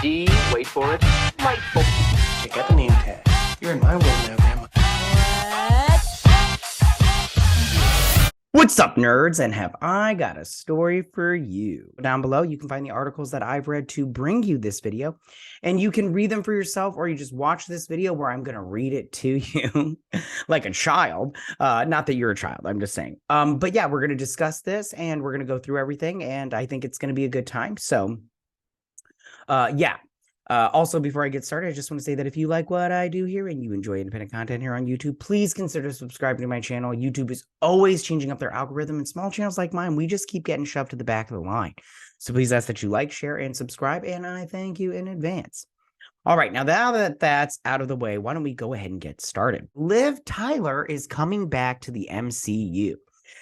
D, wait for it, light bulb. Check out the name tag. You're in my world now, Grandma. What's up, nerds? And have I got a story for you? Down below, you can find the articles that I've read to bring you this video, and you can read them for yourself, or you just watch this video where I'm going to read it to you like a child. Not that you're a child, I'm just saying. But yeah, we're going to discuss this, and we're going to go through everything, and I think it's going to be a good time. So, yeah. Also, before I get started, I just want to say that if you like what I do here and you enjoy independent content here on YouTube, please consider subscribing to my channel. YouTube is always changing up their algorithm, and small channels like mine, we just keep getting shoved to the back of the line. So please ask that you like, share, and subscribe, and I thank you in advance. All right, now that that's out of the way, why don't we go ahead and get started? Liv Tyler is coming back to the MCU.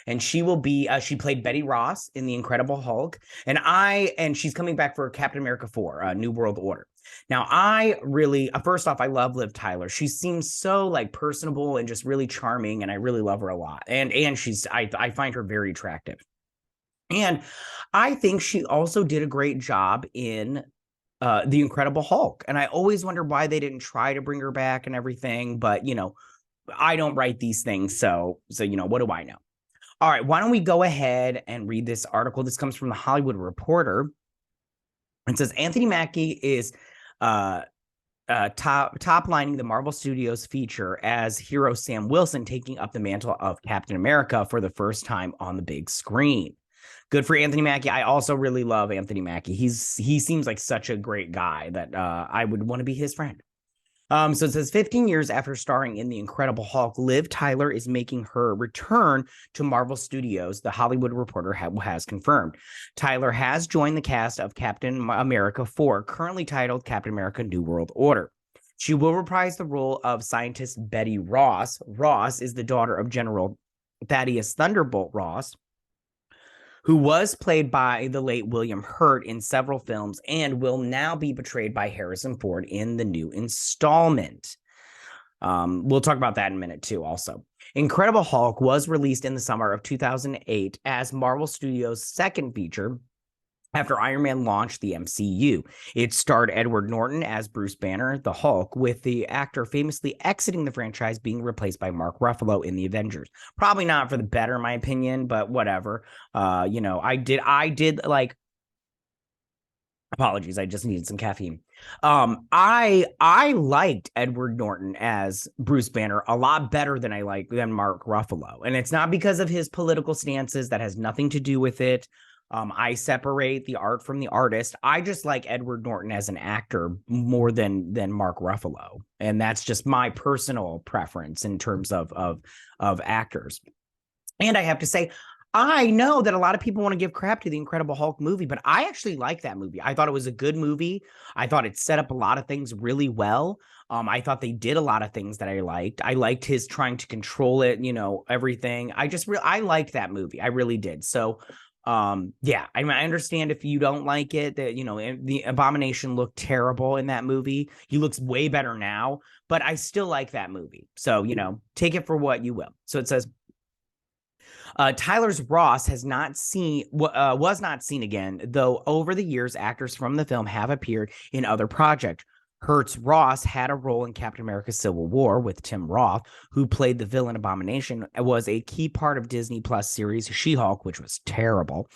And she will be, she played Betty Ross in The Incredible Hulk. And she's coming back for Captain America 4, New World Order. Now, I really, first off, I love Liv Tyler. She seems so like personable and just really charming, and I really love her a lot. And I find her very attractive. And I think she also did a great job in The Incredible Hulk. And I always wonder why they didn't try to bring her back and everything. But, you know, I don't write these things. So, you know, what do I know? All right, why don't we go ahead and read this article? This comes from the Hollywood Reporter. It says Anthony Mackie is top lining the Marvel Studios feature as hero Sam Wilson taking up the mantle of Captain America for the first time on the big screen. Good for Anthony Mackie. I also really love Anthony Mackie. He seems like such a great guy that I would want to be his friend. So it says 15 years after starring in The Incredible Hulk, Liv Tyler is making her return to Marvel Studios, the Hollywood Reporter has confirmed. Tyler has joined the cast of Captain America 4, currently titled Captain America New World Order. She will reprise the role of scientist Betty Ross. Ross is the daughter of General Thaddeus Thunderbolt Ross, who was played by the late William Hurt in several films and will now be portrayed by Harrison Ford in the new installment. We'll talk about that in a minute, too, also. Incredible Hulk was released in the summer of 2008 as Marvel Studios' second feature after Iron Man launched the MCU. It starred Edward Norton as Bruce Banner, the Hulk, with the actor famously exiting the franchise being replaced by Mark Ruffalo in the Avengers. Probably not for the better, in my opinion, but whatever. You know, I did like, apologies, I just needed some caffeine. I liked Edward Norton as Bruce Banner a lot better than Mark Ruffalo. And it's not because of his political stances. That has nothing to do with it. I separate the art from the artist. I just like Edward Norton as an actor more than Mark Ruffalo, and that's just my personal preference in terms of actors. And I have to say, I know that a lot of people want to give crap to the Incredible Hulk movie, but I actually like that movie. I thought it was a good movie. I thought it set up a lot of things really well. I thought they did a lot of things that I liked. I liked his trying to control it, you know, everything. I liked that movie. I really did. So yeah, I mean, I understand if you don't like it, that, you know, the Abomination looked terrible in that movie. He looks way better now, but I still like that movie. So, you know, take it for what you will. So it says, Tyler's Ross was not seen again, though over the years, actors from the film have appeared in other projects. Hurt's Ross had a role in Captain America Civil War with Tim Roth, who played the villain Abomination, was a key part of Disney Plus series She-Hulk, which was terrible.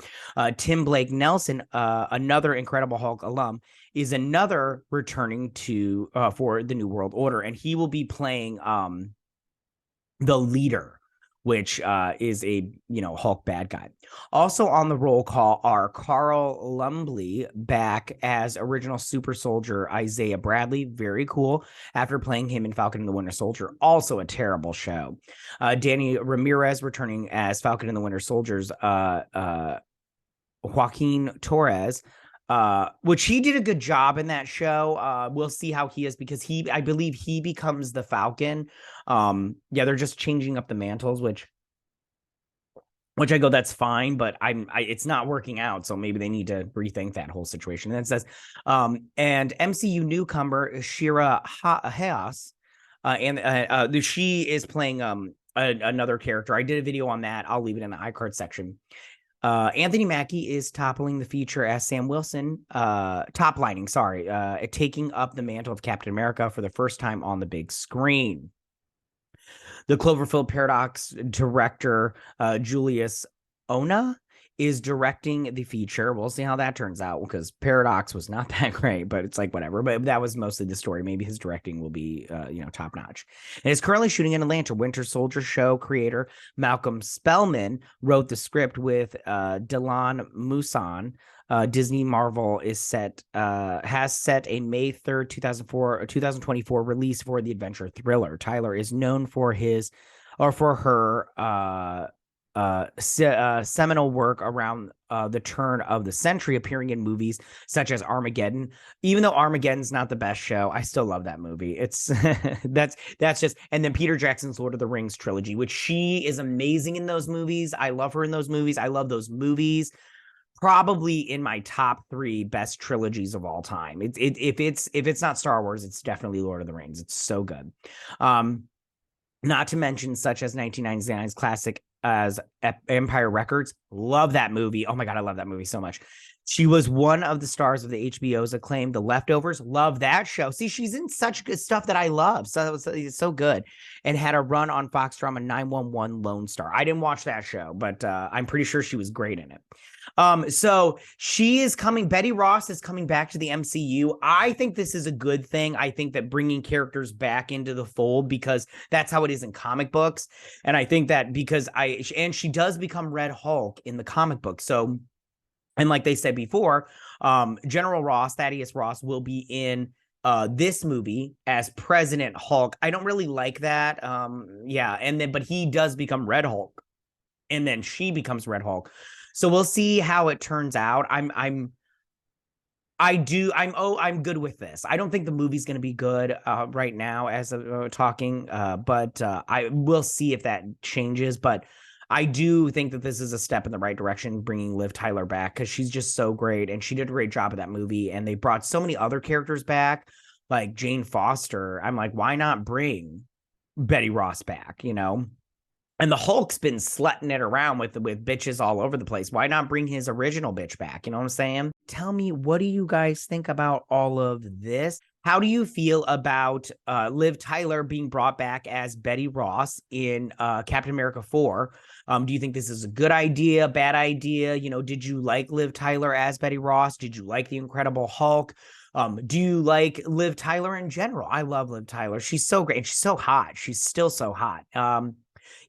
Tim Blake Nelson, another Incredible Hulk alum, is another returning to for the New World Order, and he will be playing the leader, which is a, you know, Hulk bad guy. Also on the roll call are Carl Lumbly back as original super soldier Isaiah Bradley. Very cool. After playing him in Falcon and the Winter Soldier, also a terrible show. Danny Ramirez returning as Falcon and the Winter Soldier's Joaquin Torres, which he did a good job in that show. We'll see how he is, because I believe he becomes the Falcon. Yeah, they're just changing up the mantles, which I go, that's fine, but it's not working out. So maybe they need to rethink that whole situation. And it says, and MCU newcomer Shira Haas, and she is playing another character. I did a video on that. I'll leave it in the iCard section. Anthony Mackie is toppling the feature as Sam Wilson, toplining, sorry, taking up the mantle of Captain America for the first time on the big screen. The Cloverfield Paradox director, Julius Ona, is directing the feature. We'll see how that turns out because Paradox was not that great, but it's like whatever. But that was mostly the story. Maybe his directing will be, top notch. And is currently shooting in Atlanta. Winter Soldier show creator Malcolm Spellman wrote the script with Dylan Musan. Disney Marvel has set a May 3rd, 2024 release for the adventure thriller. Tyler is known for her seminal work around the turn of the century, appearing in movies such as Armageddon. Even though Armageddon's not the best show, I still love that movie. It's that's just, and then Peter Jackson's Lord of the Rings trilogy, which she is amazing in those movies. I love her in those movies. I love those movies. Probably in my top 3 best trilogies of all time. If it's not Star Wars, it's definitely Lord of the Rings. It's so good. Not to mention such as 1999's classic as Empire Records. Love that movie. Oh my God, I love that movie so much. She was one of the stars of the HBO's acclaimed The Leftovers. Love that show. See, she's in such good stuff that I love. So it's so good. And had a run on Fox drama 911 Lone Star. I didn't watch that show, but I'm pretty sure she was great in it. So she is coming. Betty Ross is coming back to the MCU. I think this is a good thing. I think that bringing characters back into the fold, because that's how it is in comic books. And I think that and she does become Red Hulk in the comic book. So, and like they said before, General Ross, Thaddeus Ross, will be in this movie as President Hulk. I don't really like that. But he does become Red Hulk, and then she becomes Red Hulk. So we'll see how it turns out. I'm good with this. I don't think the movie's going to be good right now as talking, but I will see if that changes. But I do think that this is a step in the right direction, bringing Liv Tyler back, because she's just so great, and she did a great job of that movie. And they brought so many other characters back, like Jane Foster. I'm like, why not bring Betty Ross back? And the Hulk's been slutting it around with bitches all over the place. Why not bring his original bitch back? You know what I'm saying? Tell me, what do you guys think about all of this? How do you feel about Liv Tyler being brought back as Betty Ross in Captain America 4? Do you think this is a good idea, bad idea? Did you like Liv Tyler as Betty Ross? Did you like The Incredible Hulk? Do you like Liv Tyler in general? I love Liv Tyler. She's so great. And she's so hot. She's still so hot.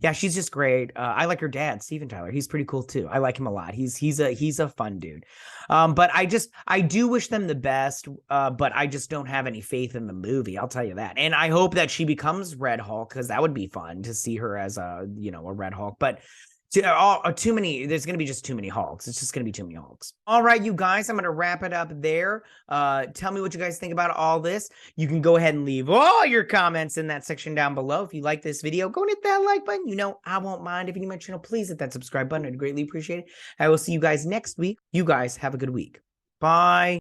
Yeah, she's just great. I like her dad, Steven Tyler. He's pretty cool too. I like him a lot. He's a fun dude. But I do wish them the best. But I just don't have any faith in the movie. I'll tell you that. And I hope that she becomes Red Hulk, because that would be fun to see her as a Red Hulk. But too many. There's going to be just too many Hulks. It's just going to be too many Hulks. All right, you guys, I'm going to wrap it up there. Tell me what you guys think about all this. You can go ahead and leave all your comments in that section down below. If you like this video, go and hit that like button. I won't mind. If you're new to my channel, please hit that subscribe button. I'd greatly appreciate it. I will see you guys next week. You guys have a good week. Bye.